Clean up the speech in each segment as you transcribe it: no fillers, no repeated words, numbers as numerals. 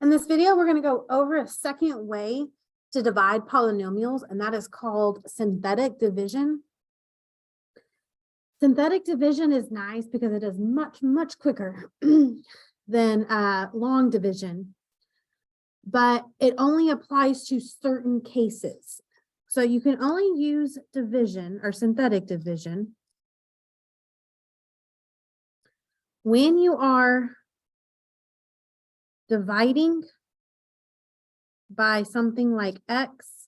In this video, we're going to go over a second way to divide polynomials, and that is called synthetic division. Synthetic division is nice because it is much, much quicker than long division, but it only applies to certain cases. So you can only use division or synthetic division when you are dividing by something like x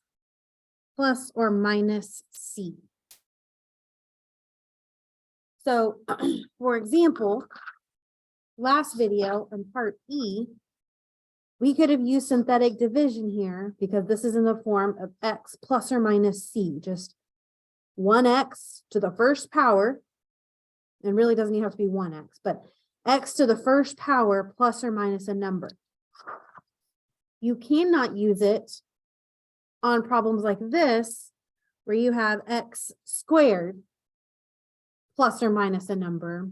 plus or minus c. So, for example, last video in part E, we could have used synthetic division here because this is in the form of x plus or minus c, just 1x to the first power, and really doesn't even have to be 1x, but x to the first power plus or minus a number. You cannot use it on problems like this, where you have x squared plus or minus a number,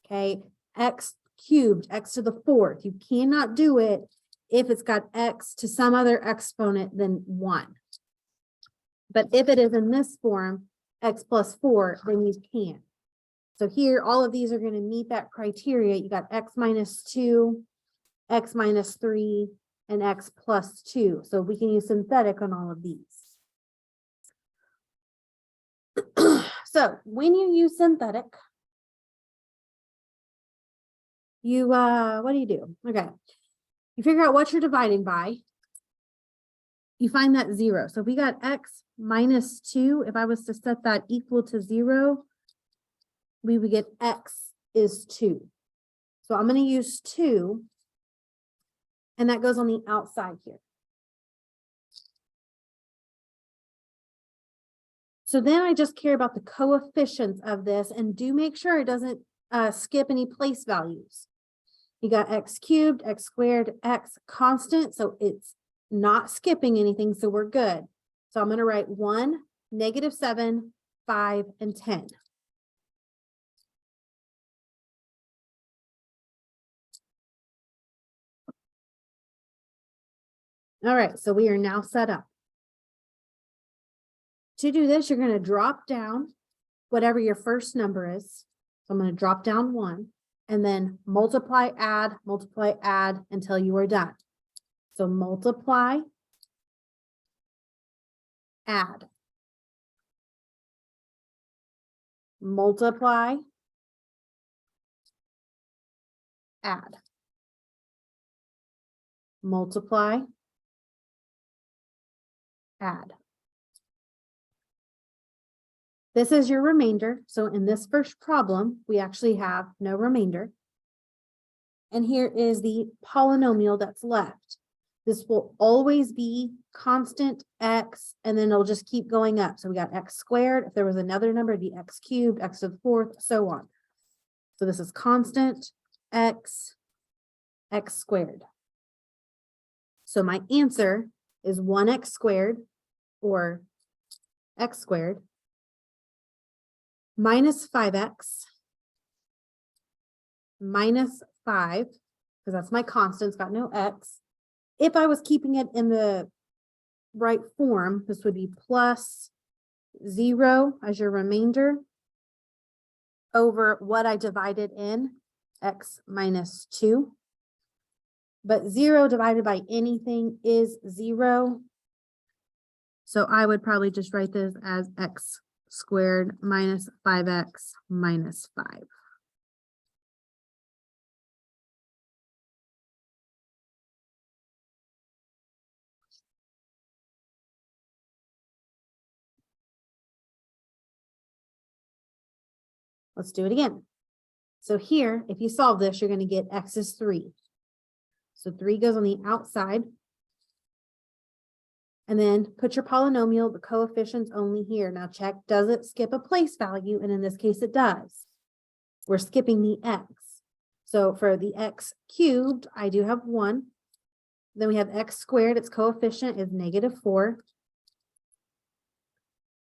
okay? X cubed, x to the fourth. You cannot do it if it's got x to some other exponent than 1. But if it is in this form, x plus 4, then you can. So here, all of these are going to meet that criteria. You got x minus 2, x minus 3, and x plus 2. So we can use synthetic on all of these. So when you use synthetic, you, what do? Okay. You figure out what you're dividing by. You find that 0. So if we got x minus 2, if I was to set that equal to 0, we would get x is 2. So I'm going to use 2, and that goes on the outside here. So then I just care about the coefficients of this, and do make sure it doesn't skip any place values. You got x cubed, x squared, x constant, so it's not skipping anything, so we're good. So I'm going to write 1, -7, 5, and 10. All right, so we are now set up. To do this, you're going to drop down whatever your first number is. So I'm going to drop down 1 and then multiply, add until you are done. So multiply, add. Multiply, add. Multiply, add. This is your remainder. So in this first problem, we actually have no remainder. And here is the polynomial that's left. This will always be constant x, and then it'll just keep going up. So we got x squared. If there was another number, it'd be x cubed, x to the fourth, so on. So this is constant x, x squared. So my answer is 1x squared, or x squared, minus 5x minus 5, because that's my constant, it's got no x. If I was keeping it in the right form, this would be plus 0 as your remainder over what I divided in, x minus 2. But 0 divided by anything is 0. So I would probably just write this as x squared minus 5x minus 5. Let's do it again. So here, if you solve this, you're going to get x is 3. So 3 goes on the outside. And then put your polynomial, the coefficients only here. Now check, does it skip a place value? And in this case, it does. We're skipping the x. So for the x cubed, I do have 1. Then we have x squared, its coefficient is -4.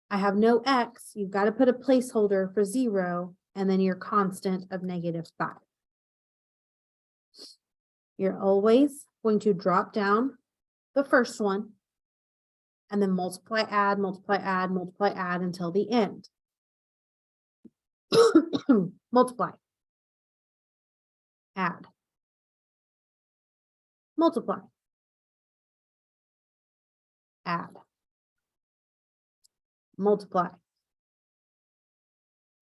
I have no x. You've got to put a placeholder for 0, and then your constant of -5. You're always going to drop down the first one and then multiply, add, multiply, add, multiply, add until the end. Multiply, add, multiply, add, multiply,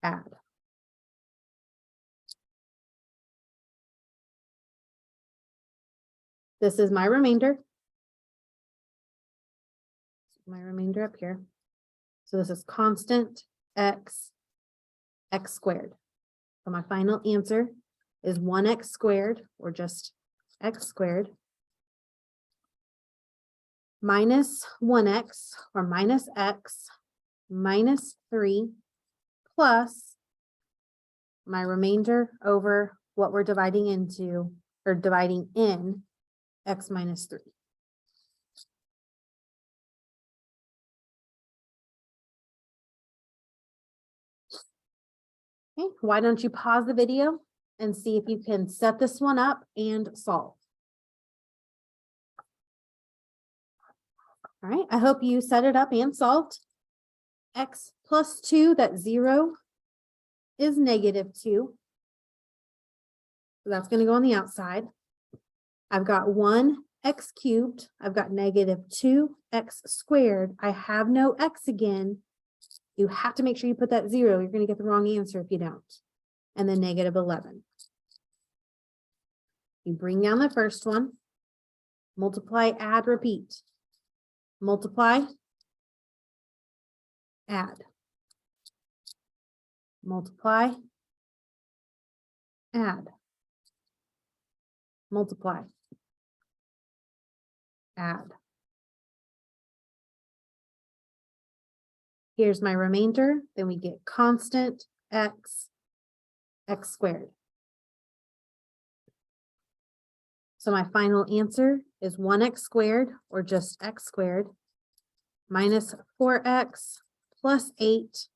add. This is my remainder. My remainder up here. So this is constant x squared. So my final answer is 1x squared, or just x squared, minus 1x, or minus x, minus 3, plus my remainder over what we're dividing into, or dividing in, x minus 3. Okay, why don't you pause the video and see if you can set this one up and solve. All right, I hope you set it up and solved. X plus 2, that 0 is negative 2. So that's going to go on the outside. I've got 1x cubed. I've got negative 2x squared. I have no x again. You have to make sure you put that 0. You're going to get the wrong answer if you don't. And then negative 11. You bring down the first one. Multiply, add, repeat. Multiply, add. Multiply, add. Multiply, add. Here's my remainder. Then we get constant x squared. So my final answer is 1x squared, or just x squared, minus 4x plus 8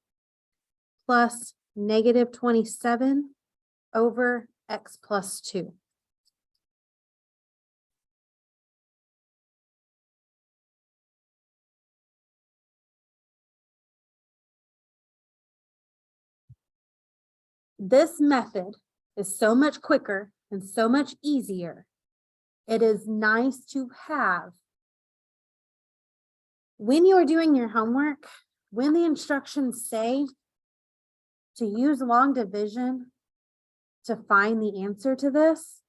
plus negative 27 over x plus 2. This method is so much quicker and so much easier. It is nice to have when you are doing your homework, when the instructions say to use long division to find the answer to this,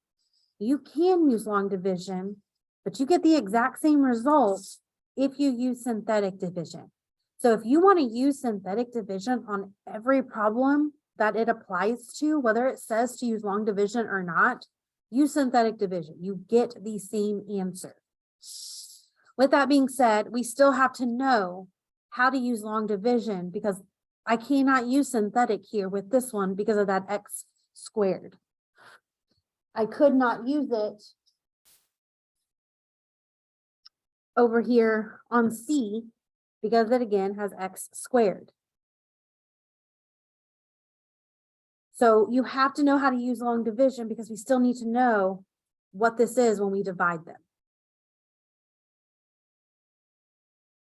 you can use long division, but you get the exact same result if you use synthetic division. So if you want to use synthetic division on every problem that it applies to, whether it says to use long division or not, use synthetic division. You get the same answer. With that being said, we still have to know how to use long division, because I cannot use synthetic here with this one because of that x squared. I could not use it over here on C because it again has x squared. So you have to know how to use long division because we still need to know what this is when we divide them.